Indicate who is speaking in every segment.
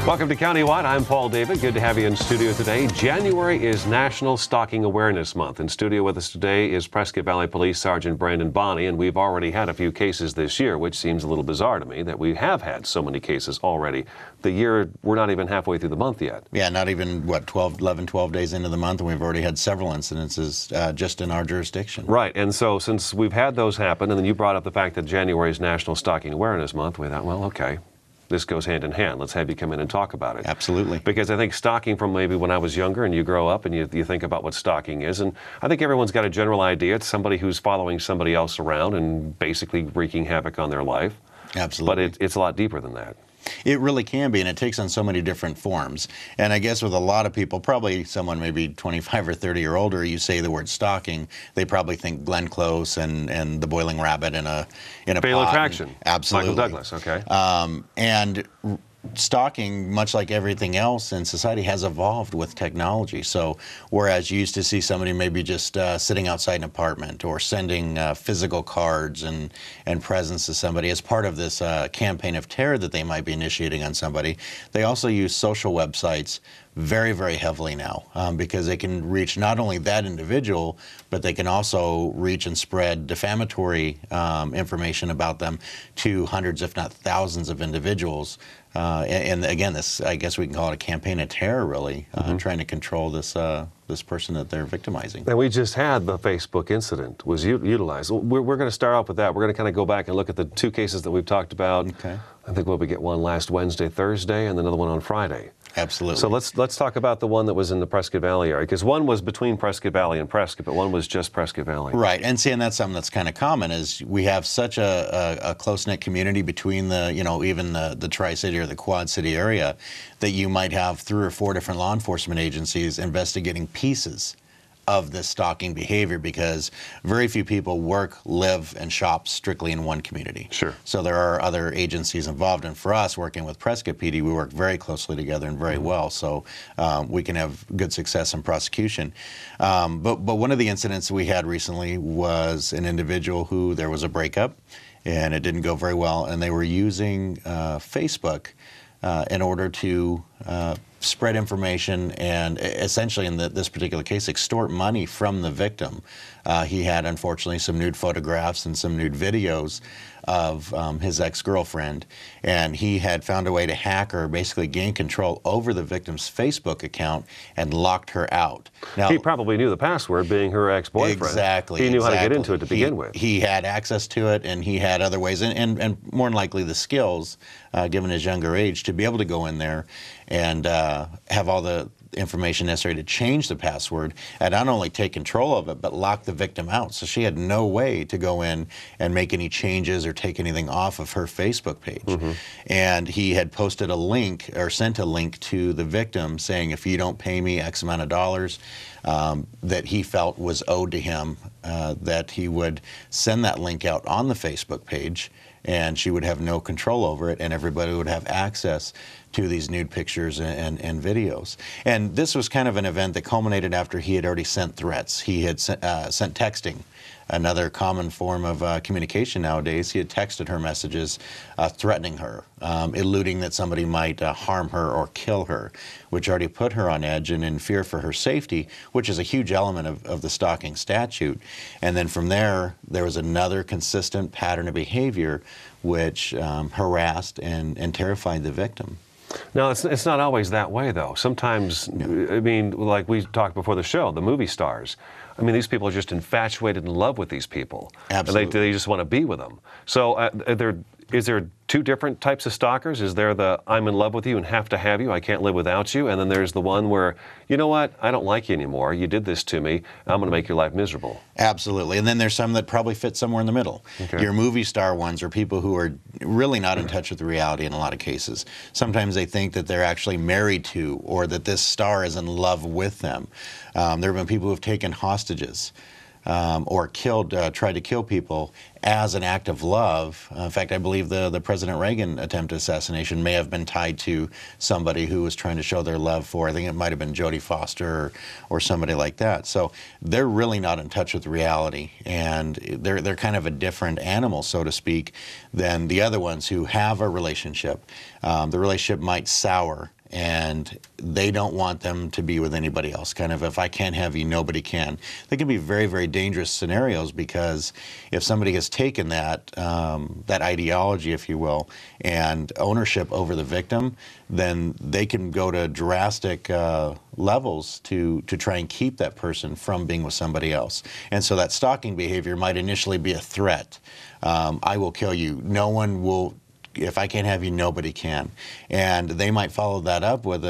Speaker 1: Welcome to Countywide. I'm Paul David. Good to have you in studio today. January is National Stalking Awareness Month. In studio with us today is Prescott Valley Police Sgt Brandon Bonney, and we've already had a few cases this year, which seems a little bizarre to me that we have had so many cases already. The year, we're not even halfway through the month yet.
Speaker 2: Yeah, not even, what, 12 days into the month, and we've already had several incidences just in our jurisdiction.
Speaker 1: Right, and so since we've had those happen, and then you brought up the fact that January is National Stalking Awareness Month, we thought, well, okay. This goes hand in hand. Let's have you come in and talk about it.
Speaker 2: Absolutely.
Speaker 1: Because I think stalking, from maybe when I was younger and you grow up and you think about what stalking is, and I think everyone's got a general idea. It's somebody who's following somebody else around and basically wreaking havoc on their life.
Speaker 2: Absolutely.
Speaker 1: But it's a lot deeper than that.
Speaker 2: It really can be, and it takes on so many different forms. And I guess with a lot of people, probably someone maybe 25 or 30 or older, you say the word stalking, they probably think Glenn Close and the boiling rabbit in a
Speaker 1: Fatal
Speaker 2: pot.
Speaker 1: Attraction.
Speaker 2: Absolutely.
Speaker 1: Michael Douglas, okay.
Speaker 2: And stalking, much like everything else in society, has evolved with technology. So whereas you used to see somebody maybe just sitting outside an apartment or sending physical cards and presents to somebody as part of this campaign of terror that they might be initiating on somebody, they also use social websites very, very heavily now because they can reach not only that individual, but they can also reach and spread defamatory information about them to hundreds, if not thousands, of individuals. And again, this, I guess we can call it a campaign of terror, really, trying to control this this person that they're victimizing.
Speaker 1: And we just had the Facebook incident was utilized. We're going to start off with that. We're going to kind of go back and look at the two cases that we've talked about.
Speaker 2: Okay.
Speaker 1: I think we get one last Wednesday, Thursday, and another one on Friday.
Speaker 2: Absolutely.
Speaker 1: So let's talk about the one that was in the Prescott Valley area, because one was between Prescott Valley and Prescott, but one was just Prescott Valley.
Speaker 2: Right, and see, and that's something that's kind of common is we have such a close-knit community between the, even the Tri-City or the Quad City area that you might have 3 or 4 different law enforcement agencies investigating pieces of this stalking behavior because very few people work, live, and shop strictly in one community. Sure. So there are other agencies involved, and for us, working with Prescott PD, we work very closely together and very well, so we can have good success in prosecution. But one of the incidents we had recently was an individual who there was a breakup, and it didn't go very well, and they were using Facebook in order to spread information and essentially, in this particular case, extort money from the victim. He had, unfortunately, some nude photographs and some nude videos of his ex-girlfriend, and he had found a way to hack or basically gain control over the victim's Facebook account and locked her out. Now,
Speaker 1: he probably knew the password, being her ex-boyfriend.
Speaker 2: Exactly.
Speaker 1: He knew how to get into it to begin with.
Speaker 2: He had access to it, and he had other ways, and more than likely the skills, given his younger age, to be able to go in there and have all the information necessary to change the password and not only take control of it, but lock the victim out. So she had no way to go in and make any changes or take anything off of her Facebook page. And he had posted a link or sent a link to the victim saying, if you don't pay me X amount of dollars that he felt was owed to him, that he would send that link out on the Facebook page, and she would have no control over it, and everybody would have access to these nude pictures and videos. And this was kind of an event that culminated after he had already sent threats. He had sent texting, another common form of communication nowadays. He had texted her messages threatening her, alluding that somebody might harm her or kill her, which already put her on edge and in fear for her safety, which is a huge element of the stalking statute. And then from there was another consistent pattern of behavior which harassed and terrified the victim.
Speaker 1: No, it's not always that way, though. Sometimes, I mean, like we talked before the show, the movie stars. I mean, these people are just infatuated in love with these people. Absolutely. And they just want to be with them. So is there 2 different types of stalkers? Is there the I'm in love with you and have to have you, I can't live without you, and then there's the one where, you know what, I don't like you anymore, you did this to me, I'm going to make your life miserable.
Speaker 2: Absolutely. And then there's some that probably fit somewhere in the middle. Okay. Your movie star ones are people who are really not in touch with reality in a lot of cases. Sometimes they think that they're actually married to, or that this star is in love with them. There have been people who have taken hostages. or tried to kill people as an act of love. In fact, I believe the President Reagan attempted assassination may have been tied to somebody who was trying to show their love for, I think it might have been Jodie Foster or somebody like that. So they're really not in touch with reality, and they're kind of a different animal, so to speak, than the other ones who have a relationship. The relationship might sour, and they don't want them to be with anybody else. Kind of, if I can't have you, nobody can. They can be very, very dangerous scenarios, because if somebody has taken that that ideology, if you will, and ownership over the victim, then they can go to drastic levels to try and keep that person from being with somebody else. And so that stalking behavior might initially be a threat. I will kill you. No one will. If I can't have you, nobody can. And they might follow that up with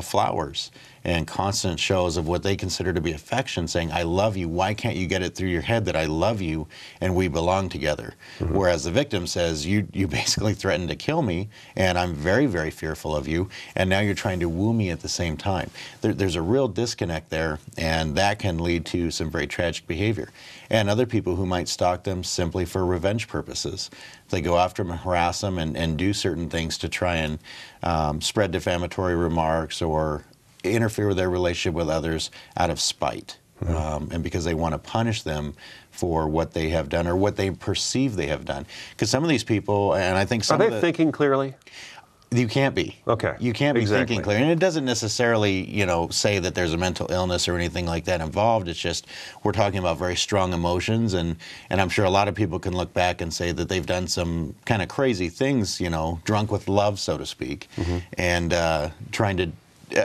Speaker 2: flowers and constant shows of what they consider to be affection, saying, I love you. Why can't you get it through your head that I love you and we belong together? Mm-hmm. Whereas the victim says, you basically threatened to kill me, and I'm very, very fearful of you, and now you're trying to woo me at the same time. There's a real disconnect there, and that can lead to some very tragic behavior. And other people who might stalk them simply for revenge purposes. They go after them, harass them, and do certain things to try and spread defamatory remarks or interfere with their relationship with others out of spite. Mm-hmm. And because they want to punish them for what they have done or what they perceive they have done. Because some of these people, and I think some
Speaker 1: Are they thinking clearly?
Speaker 2: You can't be.
Speaker 1: Okay.
Speaker 2: You can't be thinking clearly. And it doesn't necessarily, say that there's a mental illness or anything like that involved. It's just we're talking about very strong emotions, and I'm sure a lot of people can look back and say that they've done some kind of crazy things, drunk with love, so to speak, mm-hmm. and trying to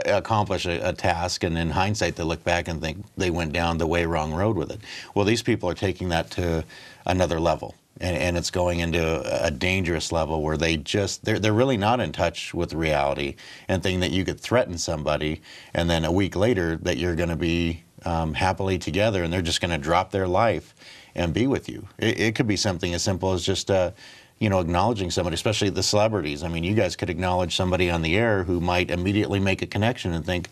Speaker 2: accomplish a task, and in hindsight they look back and think they went down the way wrong road with it. Well, these people are taking that to another level. And it's going into a dangerous level where they're really not in touch with reality, and think that you could threaten somebody and then a week later that you're going to be happily together, and they're just going to drop their life and be with you. It could be something as simple as just acknowledging somebody, especially the celebrities. I mean, you guys could acknowledge somebody on the air who might immediately make a connection and think,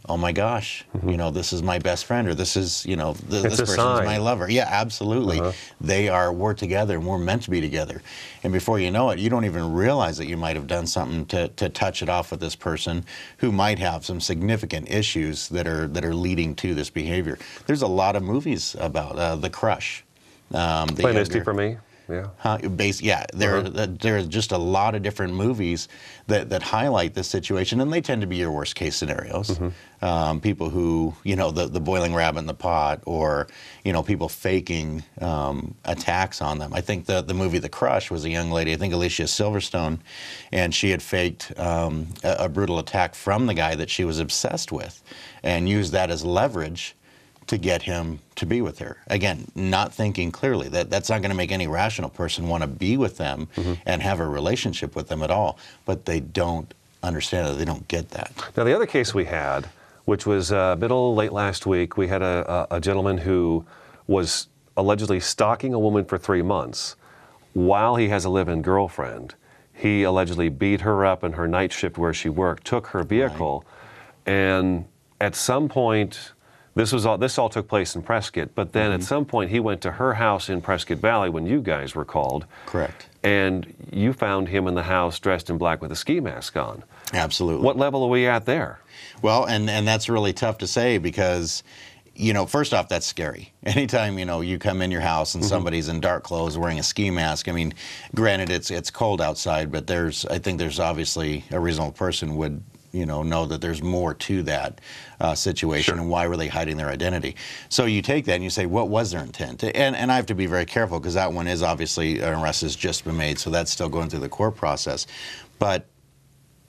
Speaker 2: oh my gosh, mm-hmm. This is my best friend, or this is, this person is my lover. Yeah, absolutely. Uh-huh. We're together, and we're meant to be together. And before you know it, you don't even realize that you might have done something to touch it off with this person who might have some significant issues that are leading to this behavior. There's a lot of movies about The Crush.
Speaker 1: Play Misty for Me. Yeah.
Speaker 2: There are just a lot of different movies that highlight this situation, and they tend to be your worst case scenarios. Mm-hmm. People who, the boiling rabbit in the pot, or, people faking attacks on them. I think the movie The Crush was a young lady, I think Alicia Silverstone, and she had faked a brutal attack from the guy that she was obsessed with, and used that as leverage to get him to be with her. Again, not thinking clearly. That's not going to make any rational person want to be with them mm-hmm. and have a relationship with them at all. But they don't understand it. They don't get that.
Speaker 1: Now, the other case we had, which was middle late last week, we had a gentleman who was allegedly stalking a woman for 3 months while he has a live-in girlfriend. He allegedly beat her up in her night shift where she worked, took her vehicle, right. And at some point, this all took place in Prescott, but then mm-hmm. at some point he went to her house in Prescott Valley when you guys were called.
Speaker 2: Correct.
Speaker 1: And you found him in the house dressed in black with a ski mask on.
Speaker 2: Absolutely.
Speaker 1: What level are we at there?
Speaker 2: Well, and that's really tough to say, because, first off, that's scary. Anytime, you come in your house and mm-hmm. somebody's in dark clothes wearing a ski mask, I mean, granted, it's cold outside, but I think there's obviously a reasonable person would know that there's more to that situation, sure. And why were they hiding their identity? So you take that and you say, what was their intent? And I have to be very careful, because that one is obviously, an arrest has just been made, so that's still going through the court process. But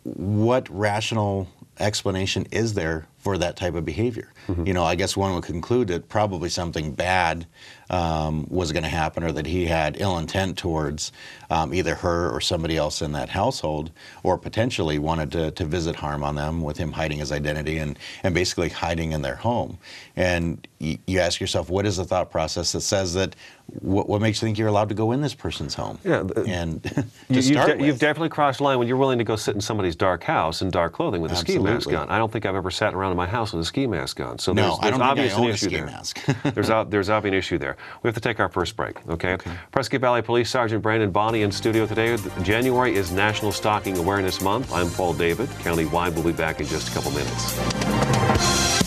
Speaker 2: what rational explanation is there for that type of behavior? Mm-hmm. I guess one would conclude that probably something bad was going to happen, or that he had ill intent towards either her or somebody else in that household, or potentially wanted to visit harm on them with him hiding his identity and basically hiding in their home. And you ask yourself, what is the thought process that says that, what makes you think you're allowed to go in this person's home?
Speaker 1: Yeah,
Speaker 2: and
Speaker 1: you've definitely crossed the line when you're willing to go sit in somebody's dark house in dark clothing with a ski mask on. I don't think I've ever sat around around in my house with a ski mask on. So
Speaker 2: no,
Speaker 1: there's obviously an issue
Speaker 2: ski
Speaker 1: there.
Speaker 2: Mask.
Speaker 1: there's obviously an issue there. We have to take our first break, okay? Prescott Valley Police Sergeant Brandon Bonney in studio today. January is National Stalking Awareness Month. I'm Paul David. Countywide, we'll be back in just a couple minutes.